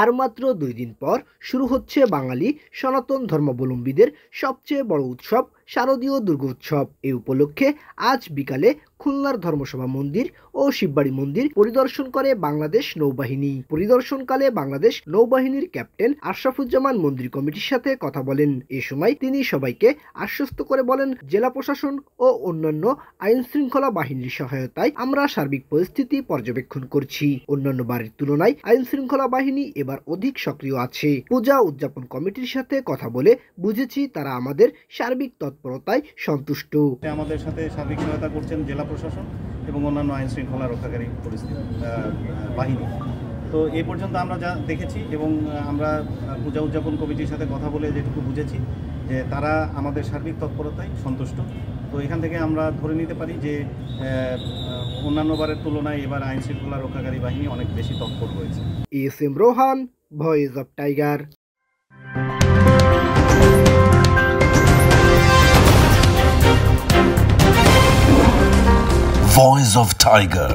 আর মাত্র 2 দিন পর শুরু হচ্ছে বাঙালি সনাতন ধর্মাবলম্বীদের সবচেয়ে বড় উৎসব শারদীয় দুর্গোৎসব। এই উপলক্ষে আজ বিকালে খুলনার ধর্মসভা মন্দির ও শিববাড়ি মন্দির পরিদর্শন করে বাংলাদেশ নৌবাহিনী। পরিদর্শনকালে বাংলাদেশ নৌবাহিনীর ক্যাপ্টেন আশরাফুজ্জামান মন্দির কমিটির সাথে কথা বলেন। এ সময় তিনি সবাইকে আশ্বস্ত করে বলেন, জেলা প্রশাসন ও অন্যান্য আইন শৃঙ্খলা বাহিনীর সহায়তায় আমরা সার্বিক পরিস্থিতি পর্যবেক্ষণ করছি। অন্যান্য বারের তুলনায় আইন শৃঙ্খলা বাহিনী এবার অধিক সক্রিয় আছে। পূজা উদযাপন কমিটির সাথে কথা বলে বুঝেছি তারা আমাদের সার্বিক তৎপরতায় সন্তুষ্ট। আমাদের সাথে সার্বিক সহায়তা করছেন জেলা প্রশাসন এবং অন্যান্য আইন শৃঙ্খলা রক্ষাকারী বাহিনী। তো এই পর্যন্ত আমরা যা দেখেছি এবং আমরা পূজা উদযাপন কমিটির সাথে কথা বলে যেটুকু বুঝেছি যে তারা আমাদের সার্বিক তৎপরতায় সন্তুষ্ট। তো এখান থেকে আমরা ধরে নিতে পারি যে অন্যান্য বারের তুলনায় এবার আইন শৃঙ্খলা রক্ষাকারী বাহিনী অনেক বেশি তৎপর হয়েছে। SM. Rohan, voice of tiger. Voice of Tiger.